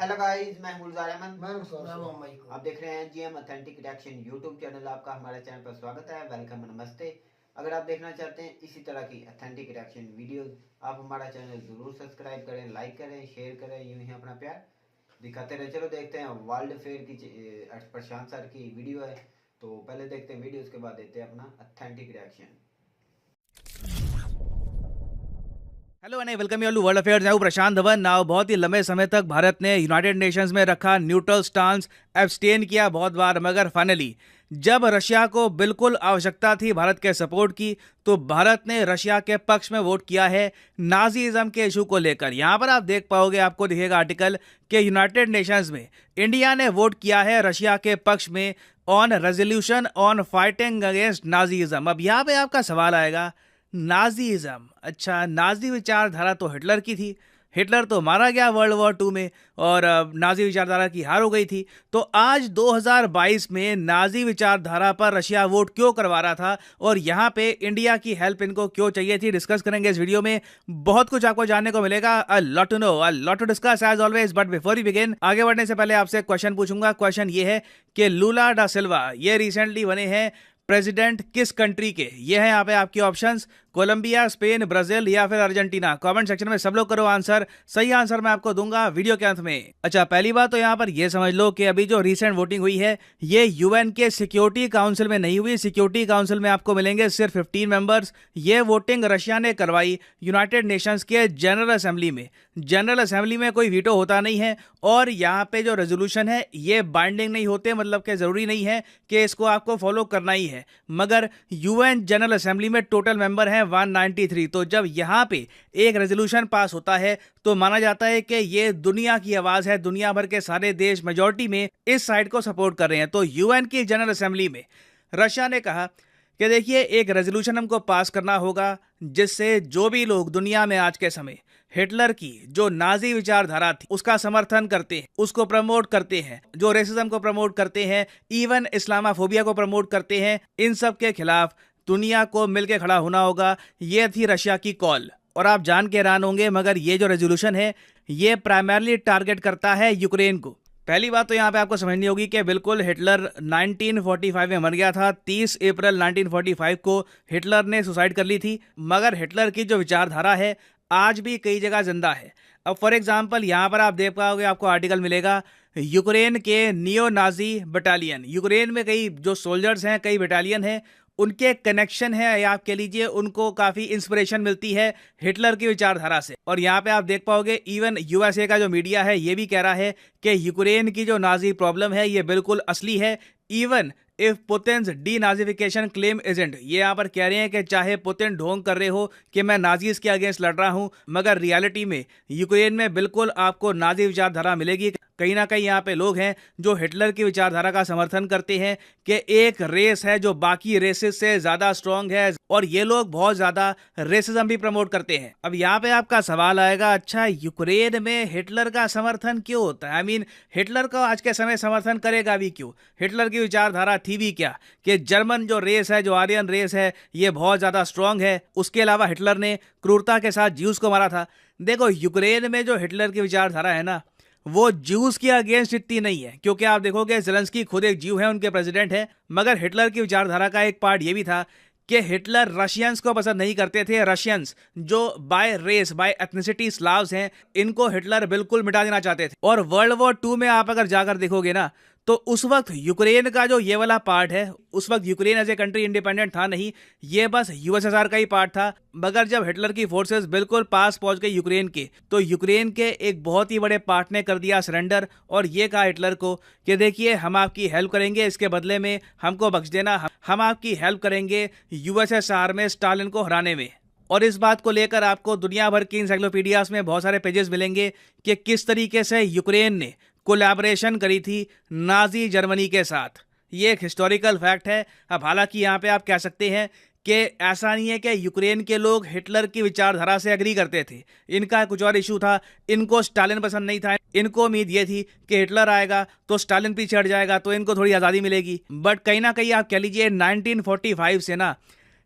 Hello guys, मैं हूं गुलजार अहमद। मैं आप देख रहे हैं GM authentic reaction YouTube channel. आपका हमारे चैनल पर स्वागत है। वेलकम, नमस्ते। अगर आप देखना चाहते हैं इसी तरह की ऑथेंटिक रिएक्शन वीडियोस, आप हमारा चैनल जरूर सब्सक्राइब करें, लाइक करें, शेयर करें। यूं ही अपना प्यार दिखाते रहे। चलो देखते हैं वर्ल्ड फेयर की प्रशांत सर की वीडियो है। तो पहले देखते हैं वीडियो, उसके बाद देते हैं अपना authentic reaction. Hello and welcome you to world affairs. मैं हूं प्रशांत धवन। नाउ बहुत ही लंबे समय तक भारत ने यूनाइटेड नेशंस में रखा न्यूट्रल स्टांस, एब्सटेन किया बहुत बार, मगर फाइनली जब रशिया को बिल्कुल आवश्यकता थी भारत के सपोर्ट की, तो भारत ने रशिया के पक्ष में वोट किया है नाजीइज्म के इशू को लेकर। यहां पर आप देख पाओगे, आपको दिखेगा आर्टिकल कि यूनाइटेड नेशंस में इंडिया ने वोट किया है रशिया के पक्ष में on resolution on fighting against Nazism. अब यहाँ पे आपका सवाल आएगा, नाजीइज्म, अच्छा नाजी विचारधारा तो हिटलर की थी, हिटलर तो मारा गया वर्ल्ड वॉर 2 में और नाजी विचारधारा की हार हो गई थी। तो आज 2022 में नाजी विचारधारा पर रशिया वोट क्यों करवा रहा था और यहाँ पे इंडिया की हेल्प इनको क्यों चाहिए थी, डिस्कस करेंगे इस वीडियो में। बहुत कुछ आपको जानने को मिलेगा, a lot to know, a lot to discuss as always. But before we begin, आगे बढ़ने से पहले आपसे क्वेश्चन पूछूंगा। क्वेश्चन ये है कि लूला डा सिल्वा ये रिसेंटली बने हैं प्रेसिडेंट किस कंट्री के? ये है यहाँ पे आपके ऑप्शंस, कोलंबिया, स्पेन, ब्राजील या फिर अर्जेंटीना। कमेंट सेक्शन में सब लोग करो आंसर। सही आंसर मैं आपको दूंगा वीडियो के अंत में। अच्छा, पहली बात तो यहाँ पर ये समझ लो कि अभी जो रीसेंट वोटिंग हुई है ये यूएन के सिक्योरिटी काउंसिल में नहीं हुई। सिक्योरिटी काउंसिल में आपको मिलेंगे सिर्फ 15 मेंबर्स। ये वोटिंग रशिया ने करवाई यूनाइटेड नेशंस के जनरल असेंबली में। जनरल असेंबली में कोई वीटो होता नहीं है और यहाँ पे जो रेजोल्यूशन है ये बाइंडिंग नहीं होते, मतलब कि जरूरी नहीं है कि इसको आपको फॉलो करना ही है। मगर यूएन जनरल असेंबली में टोटल मेंबर हैं 193। तो जब यहाँ पे एक रेजोल्यूशन पास होता है तो माना जाता है कि ये दुनिया की आवाज है, दुनिया भर के सारे देश मेजॉरिटी में इस साइड को सपोर्ट कर रहे हैं। तो यूएन की जनरल असेंबली में रशिया ने कहा कि देखिए एक रेजोल्यूशन हमको पास करना होगा जिससे जो भी लोग दुनिया में आज के समय हिटलर की जो नाजी विचारधारा थी उसका समर्थन करते हैं, उसको प्रमोट करते हैं, जो रेसिज्म को प्रमोट करते हैं, इवन इस्लामाफोबिया को प्रमोट करते हैं, इन सब के खिलाफ दुनिया को मिलकर खड़ा होना होगा। ये थी रशिया की कॉल। और आप जान के हैरान होंगे, मगर ये जो रेजोल्यूशन है ये प्राइमरली टारगेट करता है यूक्रेन को। पहली बात तो यहाँ पे आपको समझनी होगी कि बिल्कुल हिटलर 1945 में मर गया था। 30 अप्रैल 1945 को हिटलर ने सुसाइड कर ली थी, मगर हिटलर की जो विचारधारा है आज भी कई जगह जिंदा है। अब फॉर एग्जांपल यहाँ पर आप देख पाओगे, आपको आर्टिकल मिलेगा यूक्रेन के नियो नाजी बटालियन। यूक्रेन में कई जो सोल्जर्स हैं, कई बटालियन हैं, उनके कनेक्शन है या आप कह लीजिए उनको काफ़ी इंस्पिरेशन मिलती है हिटलर की विचारधारा से। और यहाँ पे आप देख पाओगे इवन यूएसए का जो मीडिया है ये भी कह रहा है कि यूक्रेन की जो नाजी प्रॉब्लम है ये बिल्कुल असली है। इवन इफ पुतिन्स डीनाजिफिकेशन क्लेम एजेंट, ये यहाँ पर कह रहे हैं कि चाहे पुतिन ढोंग कर रहे हो कि मैं नाजीज के अगेंस्ट लड़ रहा हूं, मगर रियलिटी में यूक्रेन में बिल्कुल आपको नाजी विचारधारा मिलेगी। कहीं ना कहीं यहाँ पे लोग हैं जो हिटलर की विचारधारा का समर्थन करते हैं कि एक रेस है जो बाकी रेसेस से ज्यादा स्ट्रांग है, और ये लोग बहुत ज्यादा रेसिज्म भी प्रमोट करते हैं। अब यहाँ पे आपका सवाल आएगा, अच्छा यूक्रेन में हिटलर का समर्थन क्यों होता है? आई मीन हिटलर का आज के समय समर्थन करेगा भी क्यों? हिटलर की विचारधारा थी भी क्या कि जर्मन जो रेस है, जो आर्यन रेस है, ये बहुत ज्यादा स्ट्रांग है। उसके अलावा हिटलर ने क्रूरता के साथ ज्यूस को मारा था। देखो यूक्रेन में जो हिटलर की विचारधारा है ना, वो ज्यूस के अगेंस्ट इतनी नहीं है, क्योंकि आप देखोगे ज़ेलेंस्की खुद एक ज्यू है, उनके प्रेसिडेंट है। मगर हिटलर की विचारधारा का एक पार्ट ये भी था कि हिटलर रशियंस को पसंद नहीं करते थे। रशियंस जो by race, by ethnicity Slavs हैं, इनको हिटलर बिल्कुल मिटा देना चाहते थे। और वर्ल्ड वॉर 2 में आप अगर जाकर देखोगे ना, तो उस वक्त यूक्रेन का जो ये वाला पार्ट है, उस वक्त Ukraine as a country independent था नहीं, ये बस यूएसएसआर का ही पार्ट था। मगर जब हिटलर की फोर्सेस बिल्कुल पास पहुंच गई यूक्रेन के, तो यूक्रेन के एक बहुत ही बड़े पार्ट ने कर दिया सरेंडर और ये कहा हिटलर को कि देखिए हम आपकी हेल्प करेंगे, इसके बदले में हमको बख्श देना, हम आपकी हेल्प करेंगे यूएसएसआर में स्टालिन को हराने में। और इस बात को लेकर आपको दुनिया भर की इंसाइक्लोपीडियाज में बहुत सारे पेजेस मिलेंगे कि किस तरीके से यूक्रेन ने कोलैबोरेशन करी थी नाजी जर्मनी के साथ। ये एक हिस्टोरिकल फैक्ट है। अब हालांकि यहाँ पे आप कह सकते हैं कि ऐसा नहीं है कि यूक्रेन के लोग हिटलर की विचारधारा से एग्री करते थे, इनका कुछ और इशू था। इनको स्टालिन पसंद नहीं था, इनको उम्मीद ये थी कि हिटलर आएगा तो स्टालिन पीछे हट जाएगा तो इनको थोड़ी आज़ादी मिलेगी। बट कहीं ना कहीं आप कह लीजिए 1945 से ना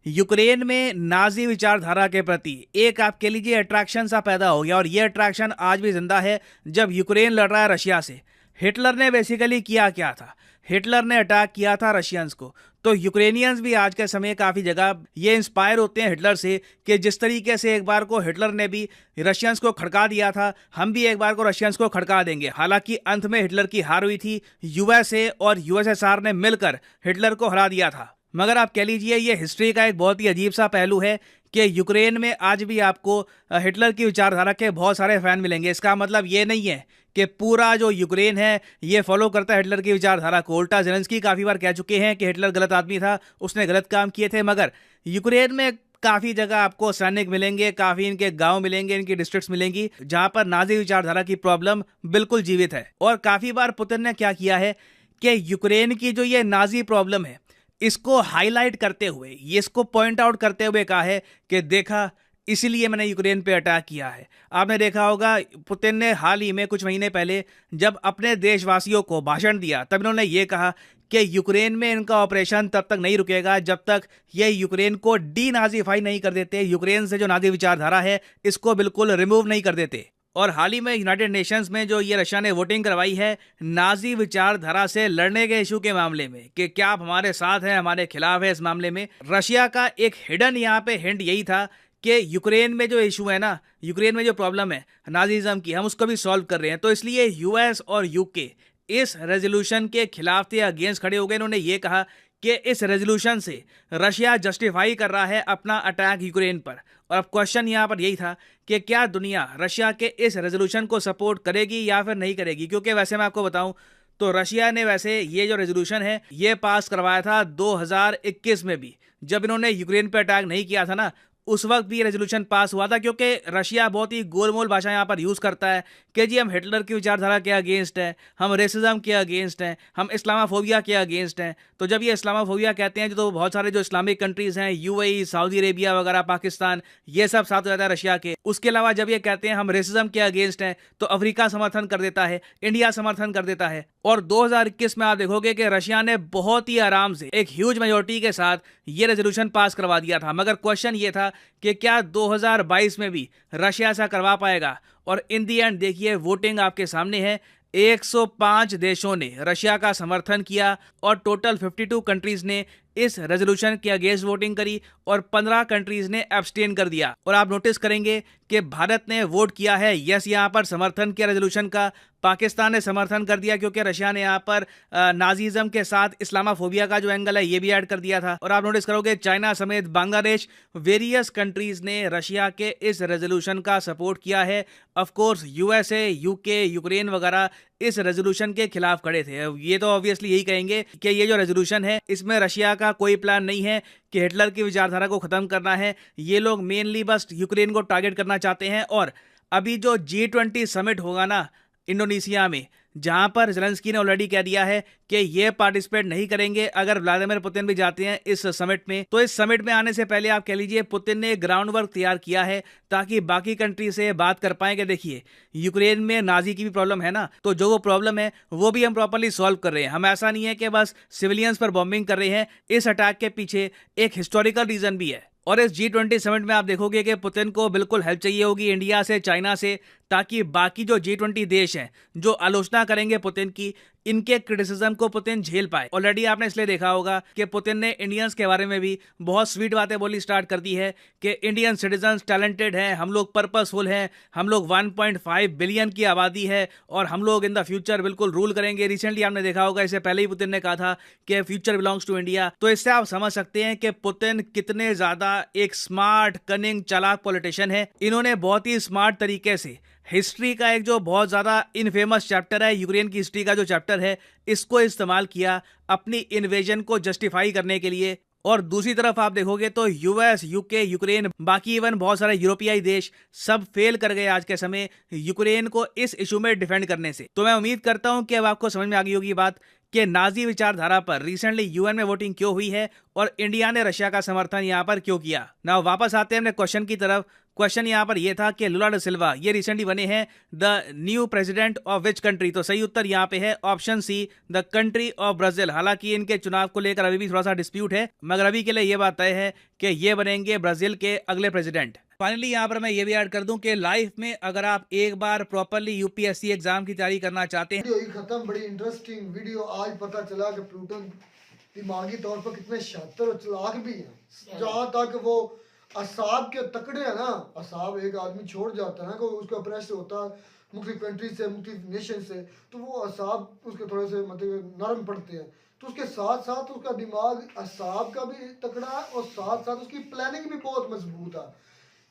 यूक्रेन में नाजी विचारधारा के प्रति एक आप कह लीजिए अट्रैक्शन सा पैदा हो गया, और ये अट्रैक्शन आज भी जिंदा है जब यूक्रेन लड़ रहा है रशिया से। हिटलर ने बेसिकली किया क्या था, हिटलर ने अटैक किया था रशियंस को। तो यूक्रेनियंस भी आज के समय काफ़ी जगह ये इंस्पायर होते हैं हिटलर से, कि जिस तरीके से एक बार को हिटलर ने भी रशियंस को खड़का दिया था, हम भी एक बार को रशियंस को खड़का देंगे। हालांकि अंत में हिटलर की हार हुई थी, यूएसए और यूएसएसआर ने मिलकर हिटलर को हरा दिया था। मगर आप कह लीजिए ये हिस्ट्री का एक बहुत ही अजीब सा पहलू है कि यूक्रेन में आज भी आपको हिटलर की विचारधारा के बहुत सारे फैन मिलेंगे। इसका मतलब ये नहीं है कि पूरा जो यूक्रेन है ये फॉलो करता है हिटलर की विचारधारा को। उल्टा ज़ेलेंस्की काफ़ी बार कह चुके हैं कि हिटलर गलत आदमी था, उसने गलत काम किए थे। मगर यूक्रेन में काफ़ी जगह आपको सैनिक मिलेंगे, काफ़ी इनके गांव मिलेंगे, इनकी डिस्ट्रिक्ट्स मिलेंगी जहां पर नाजी विचारधारा की प्रॉब्लम बिल्कुल जीवित है। और काफ़ी बार पुतिन ने क्या किया है कि यूक्रेन की जो ये नाजी प्रॉब्लम है इसको हाईलाइट करते हुए, ये इसको पॉइंट आउट करते हुए कहा है कि देखा इसीलिए मैंने यूक्रेन पे अटैक किया है। आपने देखा होगा पुतिन ने हाल ही में कुछ महीने पहले जब अपने देशवासियों को भाषण दिया तब इन्होंने ये कहा कि यूक्रेन में इनका ऑपरेशन तब तक नहीं रुकेगा जब तक ये यूक्रेन को डीनाजीफाई नहीं कर देते, यूक्रेन से जो नाजी विचारधारा है इसको बिल्कुल रिमूव नहीं कर देते। और हाल ही में यूनाइटेड नेशंस में जो ये रशिया ने वोटिंग करवाई है नाजी विचारधारा से लड़ने के इशू के मामले में कि क्या आप हमारे साथ हैं, हमारे खिलाफ है, इस मामले में रशिया का एक हिडन यहाँ पे हिंट यही था कि यूक्रेन में जो इशू है ना, यूक्रेन में जो प्रॉब्लम है नाजीज़म की, हम उसको भी सॉल्व कर रहे हैं। तो इसलिए यूएस और यूके इस रेजोल्यूशन के खिलाफ थे, अगेंस्ट खड़े हो गए। इन्होंने ये कहा कि इस रेजोल्यूशन से रशिया जस्टिफाई कर रहा है अपना अटैक यूक्रेन पर। और अब क्वेश्चन यहाँ पर यही था कि क्या दुनिया रशिया के इस रेजोल्यूशन को सपोर्ट करेगी या फिर नहीं करेगी। क्योंकि वैसे मैं आपको बताऊं तो रशिया ने वैसे ये जो रेजोल्यूशन है ये पास करवाया था 2021 में भी, जब इन्होंने यूक्रेन पर अटैक नहीं किया था ना, उस वक्त भी रेजोल्यूशन पास हुआ था। क्योंकि रशिया बहुत ही गोलमोल भाषा यहाँ पर यूज़ करता है कि जी हम हिटलर की विचारधारा के अगेंस्ट हैं, हम रेसिज्म के अगेंस्ट हैं, हम इस्लामाफोबिया के अगेंस्ट हैं। तो जब ये इस्लामाफोबिया कहते हैं तो बहुत सारे जो इस्लामिक कंट्रीज़ हैं, यूएई, सऊदी अरेबिया वगैरह, पाकिस्तान, ये सब साथ हो जाता है रशिया के। उसके अलावा जब ये कहते हैं हम रेसिज्म के अगेंस्ट हैं तो अफ्रीका समर्थन कर देता है, इंडिया समर्थन कर देता है। और 2021 में आप देखोगे कि रशिया ने बहुत ही आराम से एक ह्यूज मेजोरिटी के साथ ये रेजोल्यूशन पास करवा दिया था। मगर क्वेश्चन ये था कि क्या 2022 में भी रशिया ऐसा करवा पाएगा। और इन दी एंड देखिए वोटिंग आपके सामने है, 105 देशों ने रशिया का समर्थन किया और टोटल 52 कंट्रीज ने इस रेजोल्यूशन के अगेंस्ट वोटिंग करी और 15 कंट्रीज ने एब्सटेन कर दिया। और आप नोटिस करेंगे कि भारत ने वोट किया है यस, यहाँ पर समर्थन किया रेजोल्यूशन का। पाकिस्तान ने समर्थन कर दिया क्योंकि रशिया ने यहाँ पर नाजीज़म के साथ इस्लामाफोबिया का जो एंगल है ये भी ऐड कर दिया था। और आप नोटिस करोगे चाइना समेत बांग्लादेश, वेरियस कंट्रीज ने रशिया के इस रेजोल्यूशन का सपोर्ट किया है। Of course USA, UK, Ukraine वगैरह इस रेजोल्यूशन के खिलाफ खड़े थे। ये तो ऑब्वियसली यही कहेंगे कि ये जो रेजोल्यूशन है इसमें रशिया का कोई प्लान नहीं है कि हिटलर की विचारधारा को खत्म करना है। ये लोग मेनली बस यूक्रेन को टारगेट करना चाहते हैं। और अभी जो G20 समिट होगा ना इंडोनेशिया में, जहां पर ज़ेलेंस्की ने ऑलरेडी कह दिया है कि ये पार्टिसिपेट नहीं करेंगे अगर व्लादिमीर पुतिन भी जाते हैं इस समिट में। तो इस समिट में आने से पहले आप कह लीजिए पुतिन ने ग्राउंड वर्क तैयार किया है ताकि बाकी कंट्री से बात कर पाएं कि देखिए यूक्रेन में नाजी की भी प्रॉब्लम है ना, तो जो वो प्रॉब्लम है वो भी हम प्रॉपरली सॉल्व कर रहे हैं। हम ऐसा नहीं है कि बस सिविलियंस पर बॉम्बिंग कर रहे हैं। इस अटैक के पीछे एक हिस्टोरिकल रीजन भी है। और इस G20 समिट में आप देखोगे कि पुतिन को बिल्कुल हेल्प चाहिए होगी इंडिया से, चाइना से, ताकि बाकी जो G20 देश हैं जो आलोचना करेंगे पुतिन की, इनके क्रिटिसिज्म को पुतिन झेल पाए। ऑलरेडी आपने इसलिए देखा होगा कि पुतिन ने इंडियंस के बारे में भी बहुत स्वीट बातें बोली स्टार्ट कर दी है कि इंडियन सिटीजन्स टैलेंटेड हैं, हम लोग पर्पसफुल हैं, हम लोग 1.5 बिलियन की आबादी है और हम लोग इन द फ्यूचर बिल्कुल रूल करेंगे। रिसेंटली आपने देखा होगा, इससे पहले ही पुतिन ने कहा था कि फ्यूचर बिलोंग्स टू इंडिया। तो इससे आप समझ सकते हैं कि पुतिन कितने ज्यादा एक स्मार्ट, कनिंग, चालाक पॉलिटिशियन है। इन्होंने बहुत ही स्मार्ट तरीके से हिस्ट्री का एक जो बहुत ज़्यादा इनफेमस चैप्टर है, यूक्रेन की हिस्ट्री का जो चैप्टर है, इसको इस्तेमाल किया अपनी इन्वेजन को जस्टिफाई करने के लिए। और दूसरी तरफ आप देखोगे तो यूएस, यूके, यूक्रेन, बाकी इवन बहुत सारे यूरोपीय देश सब फेल कर गए आज के समय यूक्रेन को इस इशू में डिफेंड करने से। तो मैं उम्मीद करता हूं कि अब आपको समझ में आ गई होगी बात कि नाजी विचारधारा पर रिसेंटली यूएन में वोटिंग क्यों हुई है और इंडिया ने रशिया का समर्थन यहां पर क्यों किया। ना वापस आते हैं अपने क्वेश्चन की तरफ। क्वेश्चन यहाँ पर यह था कि लुला दा सिल्वा ये रिसेंटली बने हैं the new president of which country. तो सही उत्तर यहाँ पे है option C, the country of Brazil. हालांकि इनके चुनाव को लेकर अभी भी थोड़ा सा डिस्प्यूट है, मगर अभी के लिए ये बात तय है कि ये बनेंगे ब्राजील के अगले प्रेसिडेंट। फाइनली यहाँ पर मैं ये भी ऐड कर दूं कि लाइफ में अगर आप एक बार प्रॉपरली यूपीएससी एग्जाम की तैयारी करना चाहते हैं। वीडियो खत्म, बड़ी इंटरेस्टिंग वीडियो। आज पता चला कि प्लूटन दिमागी तौर पर कितने शातिर और चालाक भी हैं। जहाँ तक वो असाब के तकड़े हैं ना, असाब एक आदमी छोड़ जाता है ना, कोई उसका प्रेशर होता है मुख्तलिफ कंट्री से, मुख्तलिफ नेशन से, तो वो असाब उसके थोड़े से मतलब नरम पड़ते हैं। तो उसके साथ साथ उसका दिमाग असाब का भी तकड़ा है और साथ साथ उसकी प्लानिंग भी बहुत मजबूत है।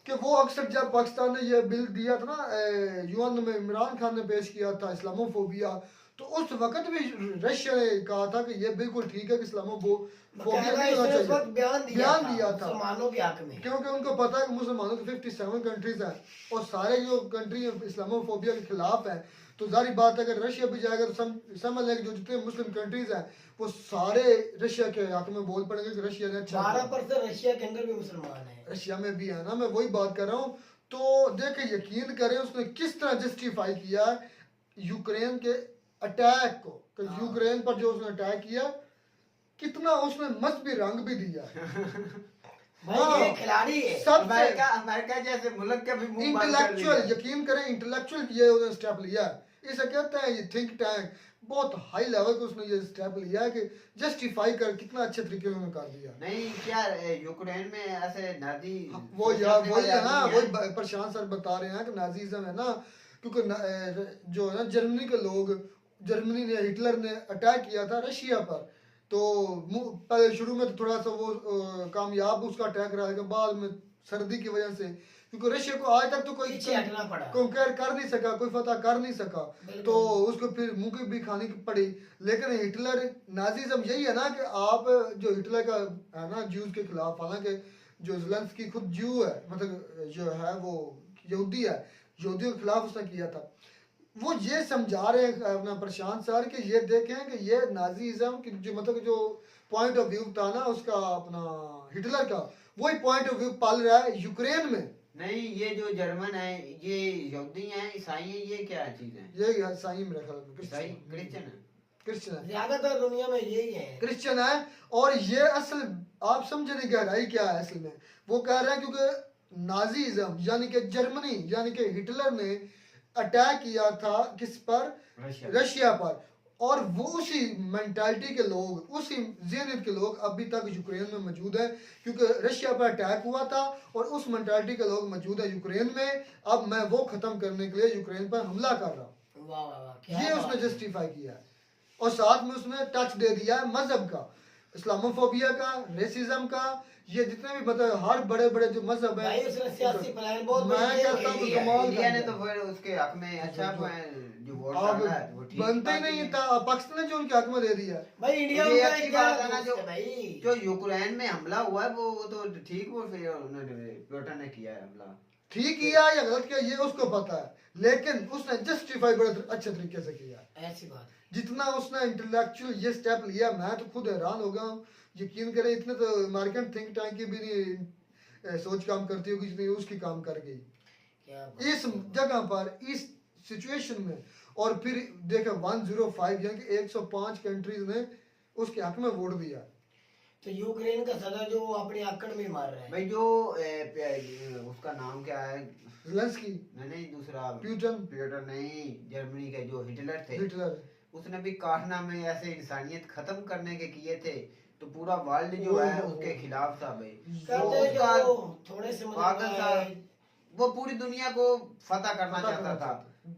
कि वो अक्सर जब पाकिस्तान ने ये बिल दिया था ना, यूएन में इमरान खान ने पेश किया था इस्लामोफोबिया, तो उस वक्त भी रशिया ने कहा था कि ये बिल्कुल ठीक है कि इस्लामोफोबिया नहीं होना चाहिए। बयान दिया था क्योंकि उनको पता है कि मुसलमानों के 57 कंट्रीज हैं और सारे जो कंट्री इस्लामोफोबिया के खिलाफ हैं। तो जारी बात है अगर रशिया भी जाएगा तो समझ लेंगे जो जितने मुस्लिम कंट्रीज हैं वो सारे रशिया के हक में बोल पड़ेंगे कि रशिया ने अच्छा 12% रशिया के अंदर भी मुसलमान है, रशिया में भी है ना, मैं वही बात कर रहा हूँ। तो देखे यकीन करें उसने किस तरह जस्टिफाई किया यूक्रेन के अटैक को, कि यूक्रेन पर जो उसने अटैक किया कितना उसने मजहबी रंग भी दिया। भाई ये खिलाड़ी है। अमेरिका जैसे मुल्क का भी मुंह बंद कर लिया। इंटेलेक्चुअल, यकीन करें इंटेलेक्चुअल ये उसने स्टेप लिया है। इसे कहते हैं ये थिंक टैंक, बहुत हाई लेवल पे उसने ये स्टेप लिया है कि जस्टिफाई कर कितना अच्छे तरीके से उन्होंने कर दिया। नहीं क्या यूक्रेन में ऐसे नाजी वो यार वही है ना, वही प्रशांत सर बता रहे हैं कि नाजीज्म है ना, क्योंकि जो है ना जर्मनी के लोग, जर्मनी ने हिटलर ने अटैक किया था रशिया पर, तो पहले शुरू में तो थोड़ा सा वो कामयाब उसका अटैक रहा, लेकिन बाद में सर्दी की वजह से, क्योंकि रशिया को आज तक तो कोई कंकेयर कर नहीं सका, कोई फतह कर नहीं सका, तो उसको फिर मुंह की भी खानी पड़ी। लेकिन हिटलर नाजीज्म यही है ना कि आप जो हिटलर का है ना ज्यूज के खिलाफ, हालांकि जो ज़ेलेंस्की खुद ज्यू है, मतलब जो है वो यहूदी है, यहूदियों के खिलाफ उसने किया था। वो ये समझा रहे हैं अपना प्रशांत सर कि ये देखें कि ये नाजीज्म की जो मतलब जो पॉइंट ऑफ व्यू था ना उसका, अपना हिटलर का, वही पॉइंट ऑफ व्यू पाल रहा है यूक्रेन में। नहीं ये जो जर्मन है ये यहूदी हैं, ईसाई हैं, ये क्या चीज है? ये ईसाई मेरे ख्याल में क्रिश्चियन है, ज्यादातर दुनिया में यही है, क्रिश्चियन है। और ये असल आप समझे नहीं गहराई क्या है असल में। वो कह रहे हैं क्योंकि नाजीज्म यानी कि जर्मनी यानी कि हिटलर ने अटैक किया था किस पर, रशिया पर, और वो उसी मेंटालिटी के लोग, उसी ज़हनियत के लोग अभी तक यूक्रेन में मौजूद है, क्योंकि रशिया पर अटैक हुआ था और उस मेंटालिटी के लोग मौजूद है यूक्रेन में। अब मैं वो खत्म करने के लिए यूक्रेन पर हमला कर रहा हूँ, ये उसने जस्टिफाई किया। और साथ में उसने टच दे दिया है मजहब का, इस्लामोफोबिया का, रेसिज्म का, ये जितने भी मतलब हर बड़े बड़े जो मजहब है। मैं कहता हूँ कमाल इंडिया ने तो फिर उसके हक में अच्छा जो वोट डाला है वो ठीक बनते ही नहीं था, पाकिस्तान ने जो उनके हक में दे दिया भाई। इंडिया ये अच्छी बात है ना, जो यूक्रेन में हमला हुआ है वो तो ठीक, वो फिर उन्होंने प्यूटन ने किया है हमला, ठीक किया या गलत किया ये उसको पता है, लेकिन उसने जस्टिफाई बड़े अच्छे तरीके से किया। ऐसी बात जितना उसने इंटेलेक्चुअल ये स्टेप लिया, मैं तो खुद हैरान हो गया हूँ। यकीन करें इतने तो अमेरिकन थिंक टैंक की भी नहीं सोच काम करती होगी जितनी उसकी काम कर गई इस जगह पर, इस सिचुएशन में। और फिर देखा 105 यानी कि 105 कंट्रीज ने उसके हक में वोट दिया। तो यूक्रेन का सदा जो अपने आकड़ में मार रहा है भाई, जो उसका नाम क्या है, ज़ेलेंस्की नहीं दूसरा प्यूटन नहीं, जर्मनी के जो हिटलर थे, हिटलर उसने भी कारनामे ऐसे इंसानियत खत्म करने के किए थे, तो पूरा वर्ल्ड जो है उसके खिलाफ था भाई। थोड़े से पाकिस्तान वो पूरी दुनिया को फतह करना चाहता था।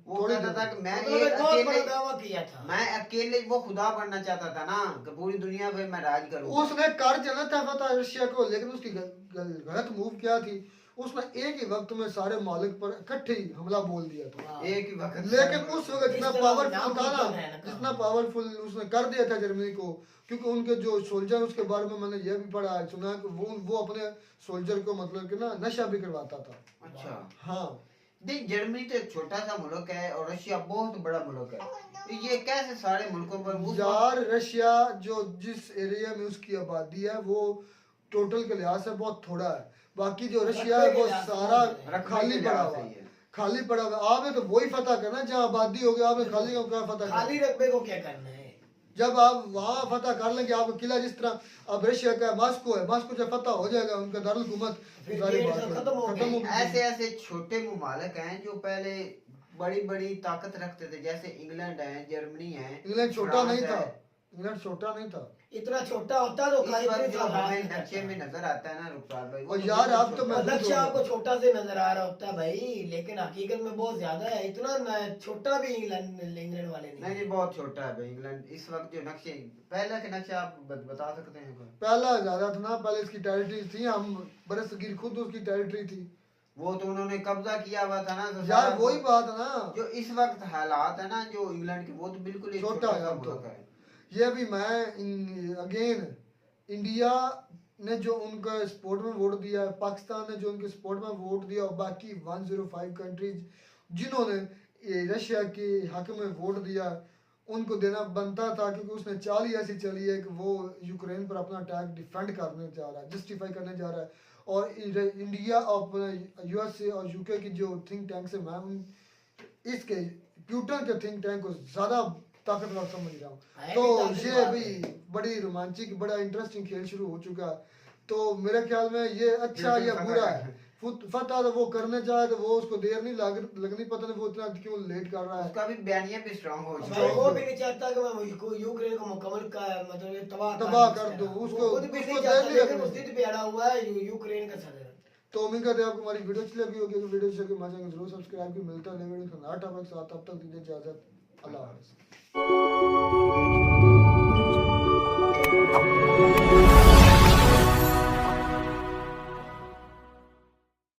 वो कहता था कि मैं अकेले वो खुदा बनना चाहता था ना, कि पूरी दुनिया पे मैं राज करूं। उसने कर चला था फतह रशिया को, लेकिन उसकी गलत मूव क्या थी, उसने एक ही वक्त में सारे मालिक पर इकट्ठे ही हमला बोल दिया था एक ही वक्त। लेकिन उस वक्त जितना पावरफुल था ना, जितना पावरफुल उसने कर दिया था जर्मनी को, क्योंकि उनके जो सोल्जर, उसके बारे में मैंने ये भी पढ़ा सुना कि वो अपने सोल्जर को मतलब कि ना नशा भी करवाता था। अच्छा हाँ, नहीं जर्मनी तो एक छोटा सा मुल्क है और रशिया बहुत बड़ा मुल्क है, तो ये कैसे सारे मुल्कों पर यार रशिया जो जिस एरिया में उसकी आबादी है वो टोटल के लिहाज से बहुत थोड़ा है। बाकी जो रशिया है वो सारा रकबे खाली के पड़ा लिहाज हुआ से है, ही है। खाली पड़ा हुआ है। आपने तो वही फतह करना जहाँ आबादी होगी, आपने खाली को क्या फतह करना? खाली रकबे को क्या करना है? जब आप वहाँ फतह कर लेंगे, आपको किला जिस तरह अब रशिया का मास्को है, मास्को जब फतह हो जाएगा उनका दारुल हुकूमत, फिर सारी ये बात सब है, खत्म हो खत्म हो गई। गई। ऐसे ऐसे छोटे मुमालिक हैं जो पहले बड़ी बड़ी ताकत रखते थे, जैसे इंग्लैंड है, जर्मनी है, इंग्लैंड छोटा फ्रांस नहीं है। था, इंग्लैंड छोटा नहीं था। इतना छोटा होता तो इस खाली वक्त इतनी जो सारा हमें करता। नक्शे में नजर आता है ना रुखसार भाई, वो और तो यार बिल्कुल आप तो छोटा मैं है। खुद लक्ष्य हो आपको छोटा से नजर आ रहा होता है भाई, लेकिन हकीकत में बहुत ज्यादा है। इतना छोटा भी इंग्लैंड वाले नहीं नहीं। जी बहुत छोटा है भाई इंग्लैंड। इस वक्त जो नक्शे, पहले के नक्शे आप बता सकते हैं कोई? पहला ज्यादा था ना, पहले इसकी टेरिटरी थी, हम बरसगीर खुद उसकी टेरिटरी थी वो तो उन्होंने कब्जा किया हुआ था ना, तो यार, सारा वही बात है ना। जो इस वक्त हालात है ना जो इंग्लैंड के, वो तो बिल्कुल एक छोटा छोटा है सा अब तो। मुल्क है। ये भी मैं अगेन, इंडिया ने जो उनका स्पोर्ट में वोट दिया है, पाकिस्तान ने जो उनके स्पोर्ट में वोट दिया, और बाकी 105 कंट्रीज जिन्होंने ये रशिया के हक में वोट दिया, उनको देना बनता था, क्योंकि उसने चाल ही ऐसी चली है कि वो यूक्रेन पर अपना अटैक डिफेंड करने जा रहा है, जस्टिफाई करने जा रहा है। और इंडिया और यूएसए और यूके की जो थिंक टैंक है, मैं इसके प्यूटन के थिंक टैंक को ज्यादा ताकतवर समझ रहा हूँ। है तो भी ताकतवर ये है। भी बड़ी रोमांचक, बड़ा इंटरेस्टिंग खेल शुरू हो चुका है। तो मेरे ख्याल में ये अच्छा या बुरा है। फतह तो वो करने चाहे तो वो उसको देर नहीं लगनी, पता नहीं वो इतना क्यों लेट कर रहा है। उसका भी बयानिया भी स्ट्रांग हो चुका भाई है। वो भी नहीं चाहता कि मैं यूक्रेन को मुकम्मल का मतलब ये तबाह कर दूं, वो उसको- खुद भी उसको नहीं देर चाहता, नहीं लेकिन लगनी। उस जिद पे अड़ा हुआ है यूक्रेन का सदर। तो उम्मीद करते हैं आपको हमारी वीडियो अच्छी लगी होगी। अगर वीडियो अच्छी लगी हमारे चैनल को जरूर सब्सक्राइब भी। मिलता है नए वीडियो के साथ, तब तक दीजिए इजाजत। अल्लाह हाफ़िज़।